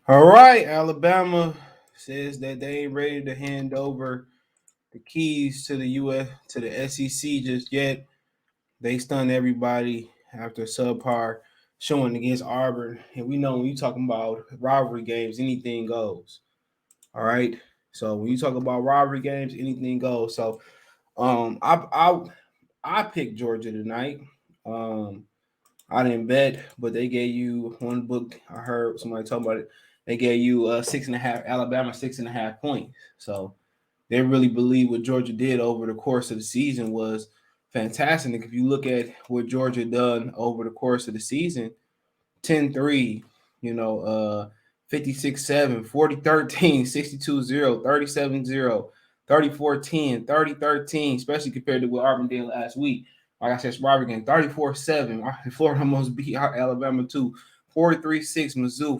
All right, Alabama says that they ain't ready to hand over the keys to the US to the SEC just yet. They stunned everybody after subpar showing against Auburn, and we know when you talking about rivalry games, anything goes. All right, so when you talk about rivalry games, anything goes. So, um, I I I picked Georgia tonight. Um, I didn't bet, but they gave you one book. I heard somebody talking about it. They gave you 6.5 Alabama 6.5 points. So they really believe what Georgia did over the course of the season was fantastic. If you look at what Georgia done over the course of the season, 10-3, 56-7, 40-13, 62-0, 37-0, 34-10, 30-13, especially compared to what Auburn did last week. Like I said, Sparber again, 34-7. Florida almost beat Alabama too. 43-6, Mizzou,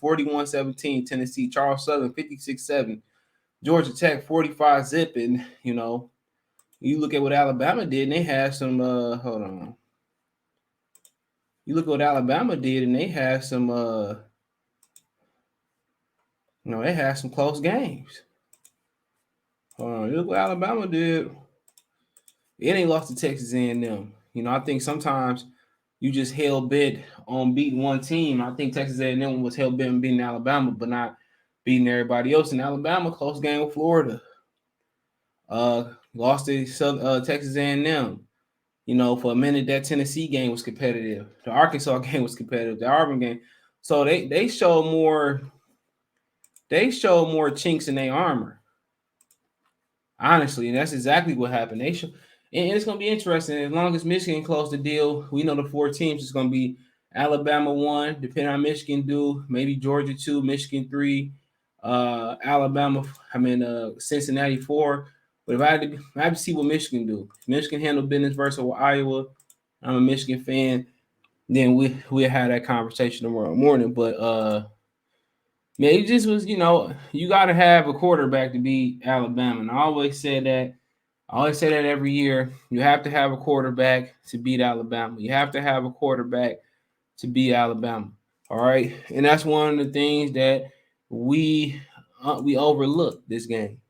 41-17, Tennessee, Charles Southern, 56-7, Georgia Tech, 45 zip. And, you look at what Alabama did, and they had some, hold on. You look at what Alabama did, and they had some, they had some close games. You look what Alabama did. It ain't lost to Texas A&M. I think sometimes you just hell bent on beating one team. I think Texas A&M was hell bent on beating Alabama, but not beating everybody else. In Alabama, close game with Florida. Lost to Texas A&M. For a minute that Tennessee game was competitive. The Arkansas game was competitive. The Auburn game. So they showed more. They showed more chinks in their armor. Honestly, and that's exactly what happened. And it's going to be interesting. As long as Michigan closed the deal, we know the four teams is going to be Alabama 1, depending on Michigan do, maybe Georgia 2, Michigan 3, Alabama, Cincinnati 4. But if I had to see what Michigan do. If Michigan handle business versus Iowa, I'm a Michigan fan, then we'll have that conversation tomorrow morning. But man, it just was, you got to have a quarterback to beat Alabama. And I always say that. I always say that every year. You have to have a quarterback to beat Alabama. You have to have a quarterback to beat Alabama. All right, and that's one of the things that we overlooked this game.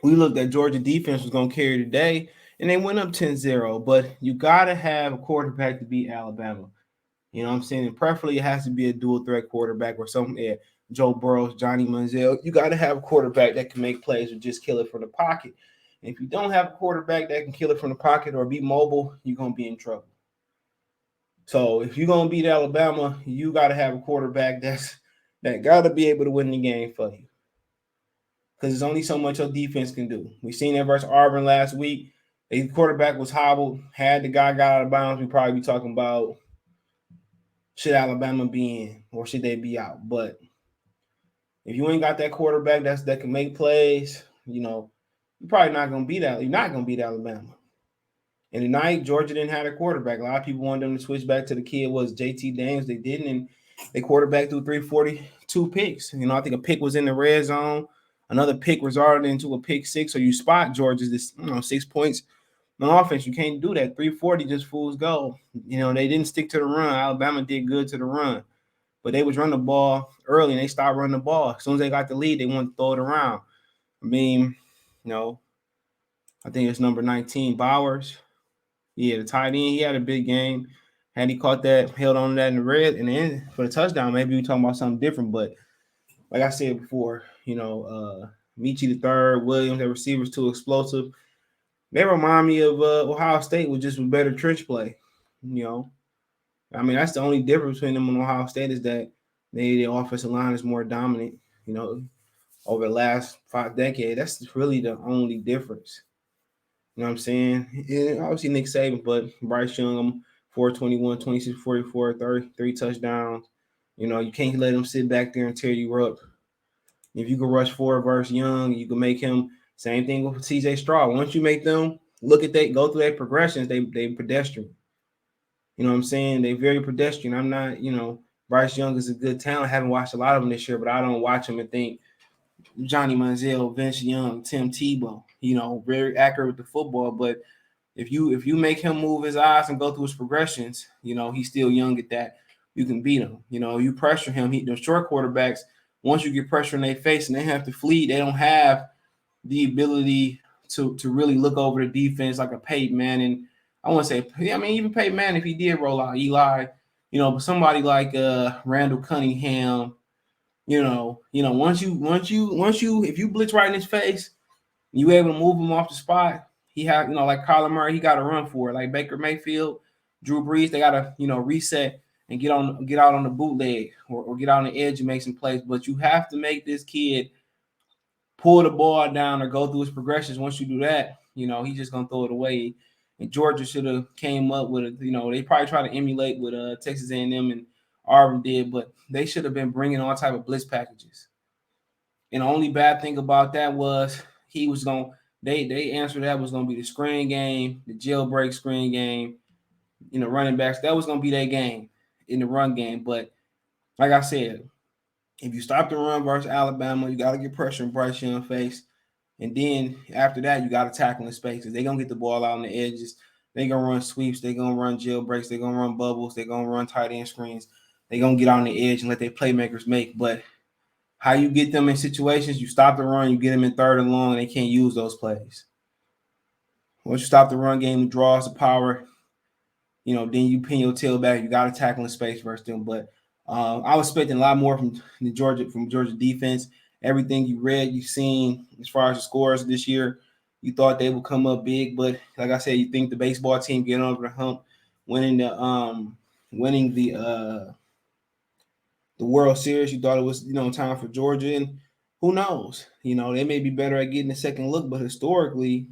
We looked at Georgia defense was going to carry today, and they went up 10-0. But you got to have a quarterback to beat Alabama. You know what I'm saying? And preferably it has to be a dual threat quarterback or something. Yeah, Joe Burrows, Johnny Manziel. You got to have a quarterback that can make plays or just kill it from the pocket. And if you don't have a quarterback that can kill it from the pocket or be mobile, you're going to be in trouble. So if you're going to beat Alabama, you got to have a quarterback that got to be able to win the game for you. Because there's only so much your defense can do. We seen that versus Auburn last week. The quarterback was hobbled. Had the guy got out of bounds, we'd probably be talking about should Alabama be in or should they be out? But if you ain't got that quarterback that can make plays, you're probably not gonna beat that. You're not gonna beat Alabama. And tonight, Georgia didn't have a quarterback. A lot of people wanted them to switch back to the kid was JT Daniels. They didn't, and they quarterback threw 342 picks. I think a pick was in the red zone. Another pick resulted into a pick six. So you spot Georgia's 6 points on offense. You can't do that. 340 just fools go. They didn't stick to the run. Alabama did good to the run. But they was running the ball early, and they stopped running the ball. As soon as they got the lead, they wanted to throw it around. I think it's number 19, Bowers. Yeah, the tight end, he had a big game. Had he caught that, held on to that in the red, and then for the touchdown, maybe we're talking about something different. But like I said before, Michi the third, Williams, their receivers too explosive. They remind me of Ohio State with just a better trench play. That's the only difference between them and Ohio State is that their offensive line is more dominant. Over the last 5 decades, that's really the only difference. You know what I'm saying? And obviously Nick Saban, but Bryce Young, 421, 26, 44, 33 touchdowns. You can't let him sit back there and tear you up. If you can rush forward versus Young, you can make him. Same thing with CJ Stroud. Once you make them look at go through their progressions, they pedestrian. You know what I'm saying? They very pedestrian. I'm not, Bryce Young is a good talent. I haven't watched a lot of them this year, but I don't watch him and think Johnny Manziel, Vince Young, Tim Tebow, very accurate with the football. But if you make him move his eyes and go through his progressions, he's still young at that. you can beat them. You pressure him. The short quarterbacks, once you get pressure in their face and they have to flee, they don't have the ability to really look over the defense like a Peyton Manning. I want to say, I mean, even Peyton Manning, if he did roll out Eli, but somebody like Randall Cunningham, once you if you blitz right in his face, you able to move him off the spot. He had, like Kyler Murray, he got to run for it. Like Baker Mayfield, Drew Brees, they got to, reset and get out on the bootleg or get out on the edge and make some plays. But you have to make this kid pull the ball down or go through his progressions. Once you do that, he's just gonna throw it away. And Georgia should have came up with they probably try to emulate what Texas A&M and Auburn did, but they should have been bringing all type of blitz packages. And the only bad thing about that was he was going. They answered that was going to be the screen game, the jailbreak screen game, running backs. That was going to be their game in the run game. But like I said, if you stop the run versus Alabama, you got to get pressure in Bryce Young's face. And then after that, you got to tackle in space because they're going to get the ball out on the edges. They're going to run sweeps. They're going to run jailbreaks. They're going to run bubbles. They're going to run tight end screens. They're going to get on the edge and let their playmakers make. But how you get them in situations, you stop the run, you get them in third and long, and they can't use those plays. Once you stop the run game, the draws, the power, then you pin your tail back. You got to tackle in space versus them. But I was expecting a lot more from Georgia defense. Everything you read, you've seen as far as the scores this year, you thought they would come up big. But like I said, you think the baseball team getting over the hump, winning the World Series, you thought it was, time for Georgia, and who knows? They may be better at getting a second look, but historically,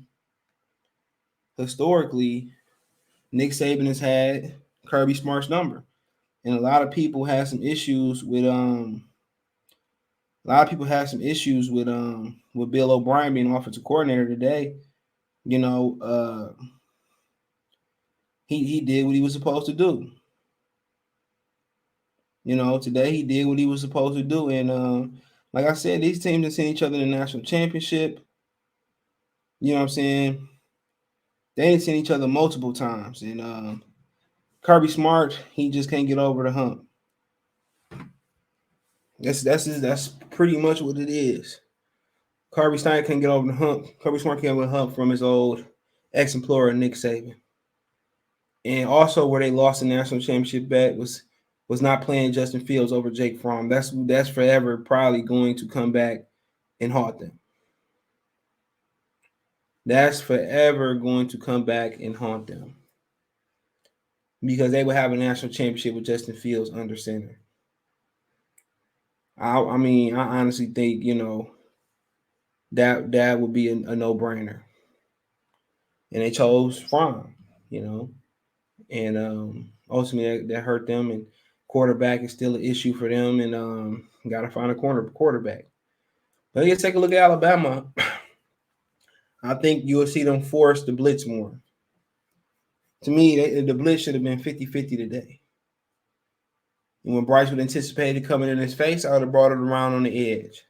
Nick Saban has had Kirby Smart's number, and a lot of people had some issues with with Bill O'Brien being offensive coordinator today. He did what he was supposed to do. Today he did what he was supposed to do. And like I said, these teams have seen each other in the national championship. You know what I'm saying? They ain't seen each other multiple times. And Kirby Smart, he just can't get over the hump. That's pretty much what it is. Kirby Stein can't get over the hump. Kirby Smart can't get over the hump from his old ex-employer, Nick Saban. And also where they lost the national championship bet was not playing Justin Fields over Jake Fromm. That's forever probably going to come back and haunt them. That's forever going to come back and haunt them. Because they would have a national championship with Justin Fields under center. I honestly think, that would be a no-brainer. And they chose Fromm, and ultimately that hurt them. And quarterback is still an issue for them, and got to find a quarterback. But let's take a look at Alabama. I think you'll see them force the blitz more. To me, the blitz should have been 50-50 today. And when Bryce would anticipate coming in his face, I would have brought it around on the edge.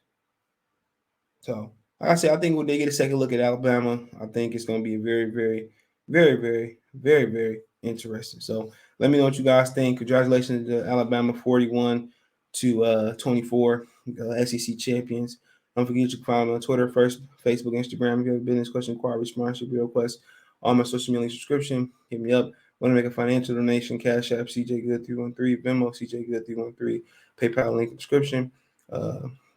So, like I said, I think when they get a second look at Alabama, I think it's going to be very, very, very, very, very, very interesting. So, let me know what you guys think. Congratulations to Alabama 41-24, SEC champions. Don't forget you can follow me on Twitter, Facebook, Instagram. If you have a business question, inquiry, sponsorship, request, all my social media subscription, hit me up. Want to make a financial donation? Cash App, CJ Good 313, Venmo, CJ Good 313, PayPal link in description.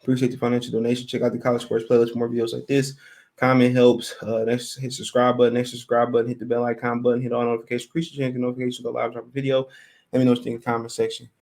Appreciate the financial donation. Check out the College Sports playlist for more videos like this. Comment helps. Next, hit subscribe button. Hit the bell icon button. Hit all notifications. Appreciate you. Notifications. Go live, drop a video. Let me know what you think in the comment section.